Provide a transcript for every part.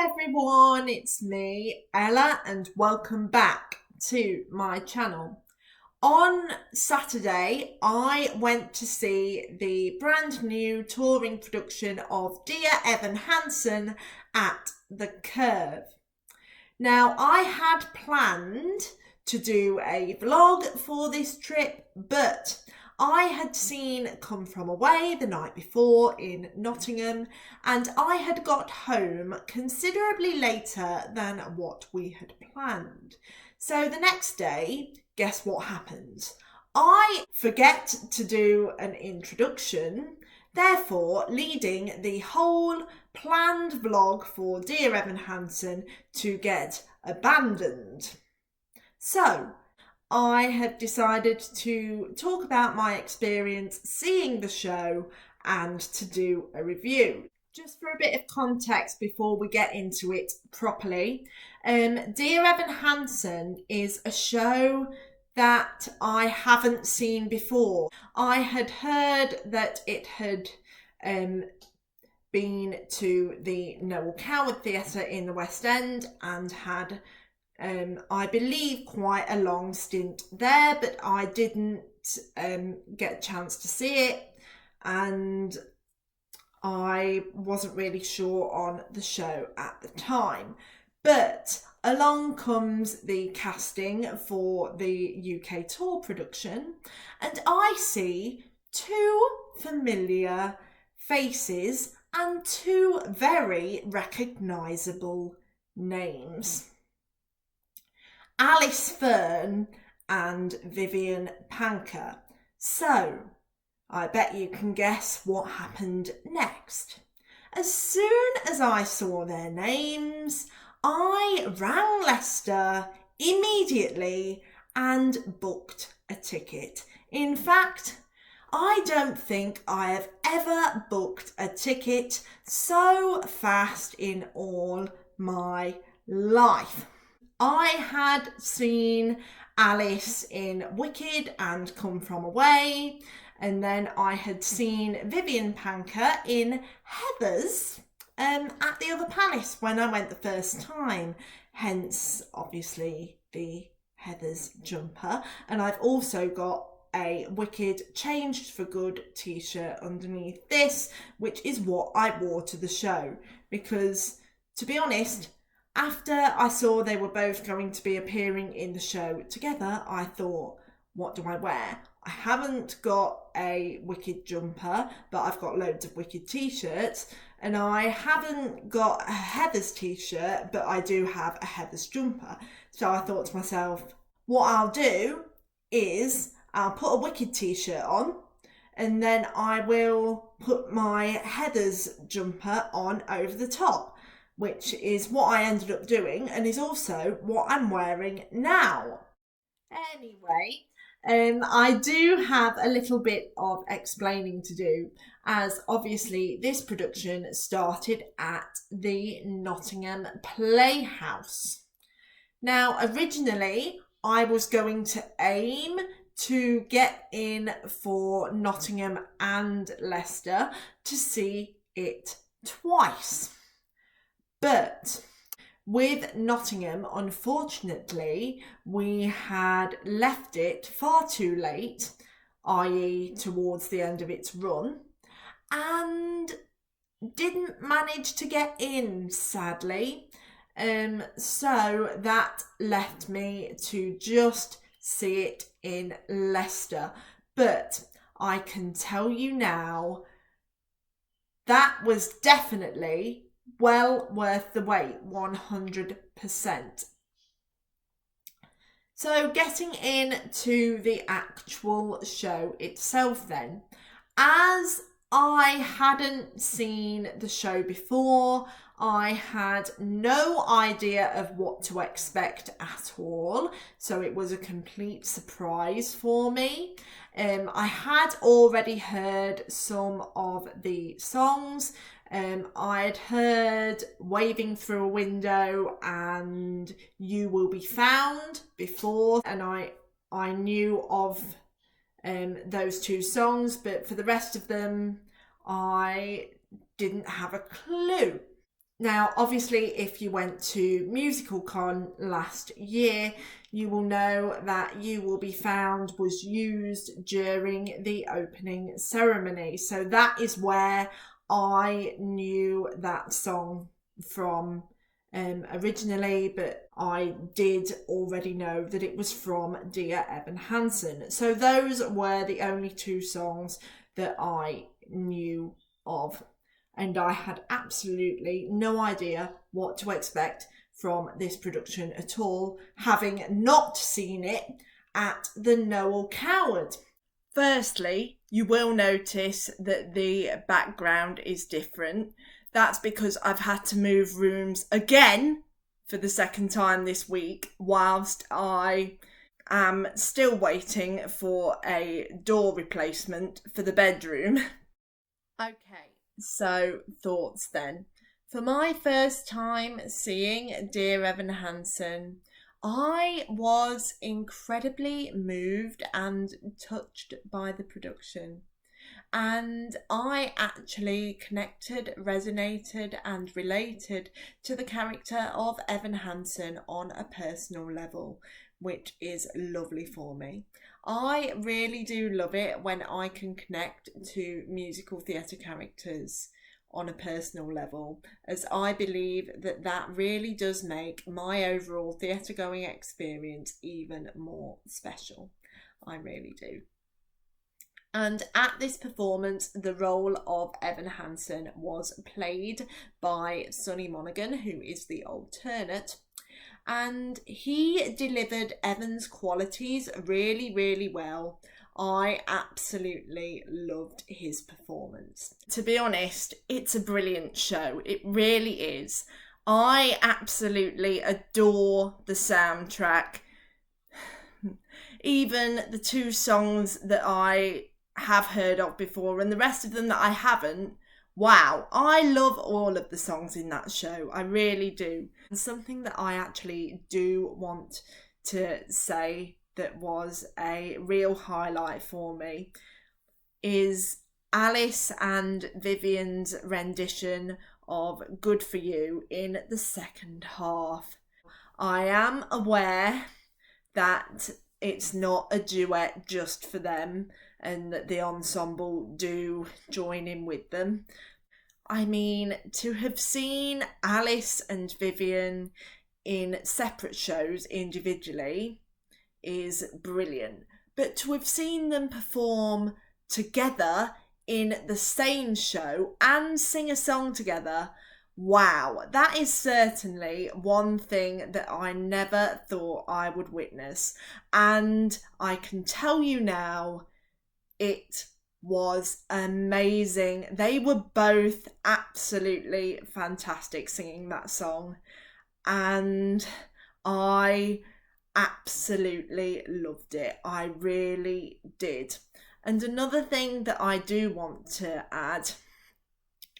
everyone, it's me, Ella, and welcome back to my channel. On Saturday, I went to see the brand new touring production of Dear Evan Hansen at the Curve. Now, I had planned to do a vlog for this trip, but I had seen Come From Away the night before in Nottingham, and I had got home considerably later than what we had planned. So the next day, guess what happens? I forget to do an introduction, therefore leading the whole planned vlog for Dear Evan Hansen to get abandoned. So I had decided to talk about my experience seeing the show and to do a review. Just for a bit of context before we get into it properly, Dear Evan Hansen is a show that I haven't seen before. I had heard that it had been to the Noel Coward Theatre in the West End and had I believe quite a long stint there, but I didn't get a chance to see it, and I wasn't really sure on the show at the time. But along comes the casting for the UK tour production, and I see two familiar faces and two very recognisable names. Alice Fearn and Vivian Panker. So, I bet you can guess what happened next. As soon as I saw their names, I rang Leicester immediately and booked a ticket. In fact, I don't think I have ever booked a ticket so fast in all my life. I had seen Alice in Wicked and Come From Away, and then I had seen Vivian Panker in Heathers at the other palace when I went the first time, hence obviously the Heathers jumper. And I've also got a Wicked Changed for Good t-shirt underneath this, which is what I wore to the show, because to be honest, after I saw they were both going to be appearing in the show together, I thought, what do I wear? I haven't got a Wicked jumper, but I've got loads of Wicked t-shirts, and I haven't got a Heathers t-shirt, but I do have a Heathers jumper. So I thought to myself, what I'll do is I'll put a Wicked t-shirt on, and then I will put my Heathers jumper on over the top, which is what I ended up doing and is also what I'm wearing now. Anyway, I do have a little bit of explaining to do, as obviously this production started at the Nottingham Playhouse. Now, originally I was going to aim to get in for Nottingham and Leicester to see it twice. But with Nottingham, unfortunately, we had left it far too late, i.e. towards the end of its run, and didn't manage to get in, sadly. So that left me to just see it in Leicester. But I can tell you now, that was definitely well worth the wait, 100%. So getting into the actual show itself then, as I hadn't seen the show before, I had no idea of what to expect at all, so it was a complete surprise for me. I had already heard some of the songs. I'd heard Waving Through a Window and You Will Be Found before, and I knew of those two songs, but for the rest of them I didn't have a clue. Now, obviously, if you went to MusicalCon last year, you will know that You Will Be Found was used during the opening ceremony. So that is where I knew that song from originally, but I did already know that it was from Dear Evan Hansen. So those were the only two songs that I knew of, and I had absolutely no idea what to expect from this production at all, having not seen it at the Noel Coward. Firstly, you will notice that the background is different. That's because I've had to move rooms again for the second time this week, whilst I am still waiting for a door replacement for the bedroom. Okay, so thoughts then. For my first time seeing Dear Evan Hansen, I was incredibly moved and touched by the production. And I actually connected, resonated and related to the character of Evan Hansen on a personal level, which is lovely for me. I really do love it when I can connect to musical theatre characters on a personal level, as I believe that that really does make my overall theatre going experience even more special. I really do. And at this performance, the role of Evan Hansen was played by Sonny Monaghan, who is the alternate. And he delivered Evan's qualities really, really well. I absolutely loved his performance. To be honest, it's a brilliant show. It really is. I absolutely adore the soundtrack. Even the two songs that I have heard of before and the rest of them that I haven't. Wow, I love all of the songs in that show. I really do. And something that I actually do want to say that was a real highlight for me is Alice and Vivian's rendition of Good For You in the second half. I am aware that it's not a duet just for them and that the ensemble do join in with them. I mean, to have seen Alice and Vivian in separate shows individually is brilliant. But to have seen them perform together in the same show and sing a song together, wow, that is certainly one thing that I never thought I would witness. And I can tell you now, it was amazing. They were both absolutely fantastic singing that song, and I absolutely loved it. I really did. And another thing that I do want to add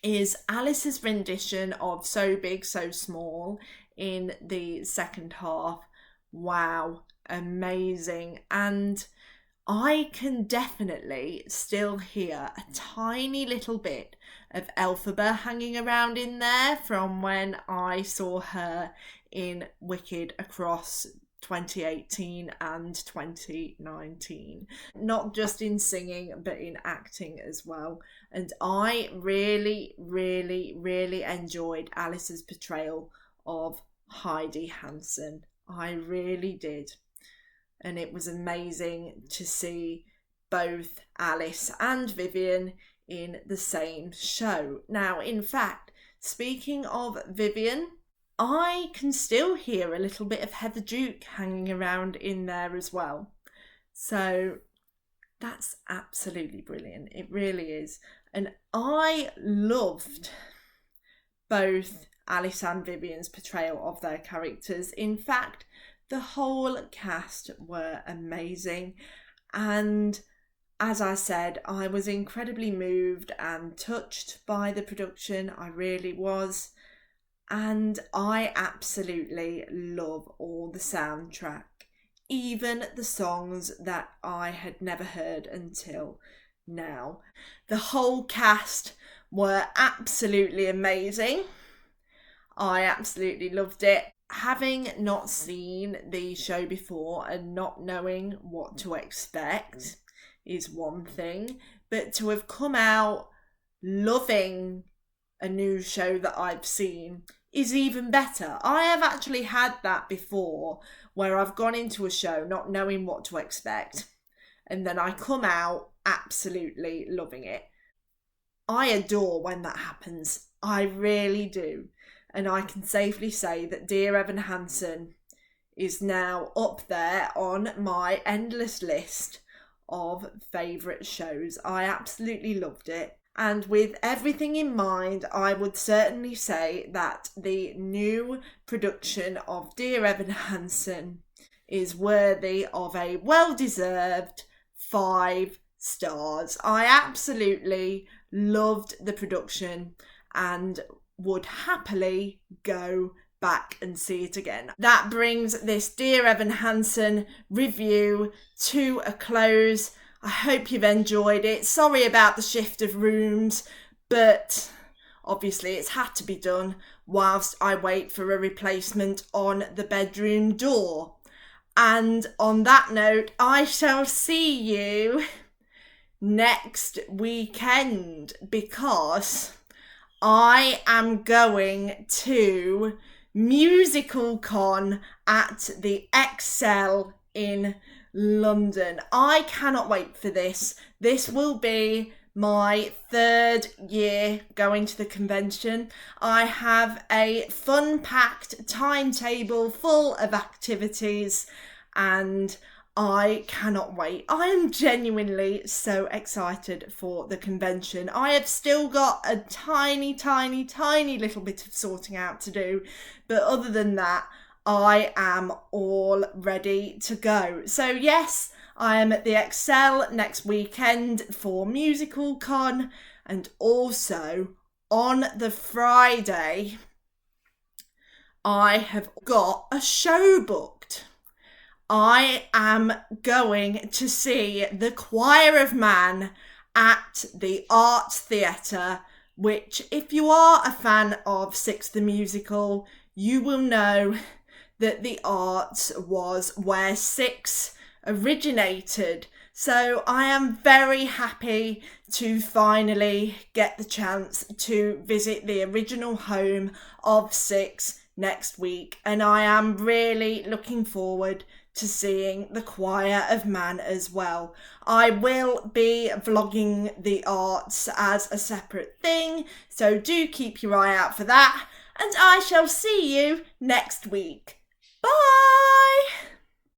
is Alice's rendition of So Big, So Small in the second half. Wow, amazing. And I can definitely still hear a tiny little bit of Elphaba hanging around in there from when I saw her in Wicked across 2018 and 2019. Not just in singing, but in acting as well. And I really, really, really enjoyed Alice's portrayal of Heidi Hansen. I really did. And it was amazing to see both Alice and Vivian in the same show. Now, in fact, speaking of Vivian, I can still hear a little bit of Heather Duke hanging around in there as well. So that's absolutely brilliant. It really is. And I loved both Alice and Vivian's portrayal of their characters. In fact, the whole cast were amazing, and as I said, I was incredibly moved and touched by the production. I really was, and I absolutely love all the soundtrack, even the songs that I had never heard until now. The whole cast were absolutely amazing. I absolutely loved it. Having not seen the show before and not knowing what to expect is one thing, but to have come out loving a new show that I've seen is even better. I have actually had that before, where I've gone into a show not knowing what to expect, and then I come out absolutely loving it. I adore when that happens. I really do. And I can safely say that Dear Evan Hansen is now up there on my endless list of favourite shows. I absolutely loved it. And with everything in mind, I would certainly say that the new production of Dear Evan Hansen is worthy of a well-deserved 5 stars. I absolutely loved the production and would happily go back and see it again. That brings this Dear Evan Hansen review to a close. I hope you've enjoyed it. Sorry about the shift of rooms, but obviously it's had to be done whilst I wait for a replacement on the bedroom door. And on that note, I shall see you next weekend, because I am going to Musical Con at the Excel in London. I cannot wait for this. This will be my 3rd year going to the convention. I have a fun-packed timetable full of activities and I cannot wait. I am genuinely so excited for the convention. I have still got a tiny little bit of sorting out to do, but other than that, I am all ready to go. So yes, I am at the Excel next weekend for Musical Con, and also on the Friday, I have got a show booked. I am going to see The Choir of Man at the Arts Theatre, which, if you are a fan of Six the Musical, you will know that the Arts was where Six originated. So I am very happy to finally get the chance to visit the original home of Six next week, and I am really looking forward to seeing The Choir of Man as well. I will be vlogging the Arts as a separate thing, so do keep your eye out for that, and I shall see you next week.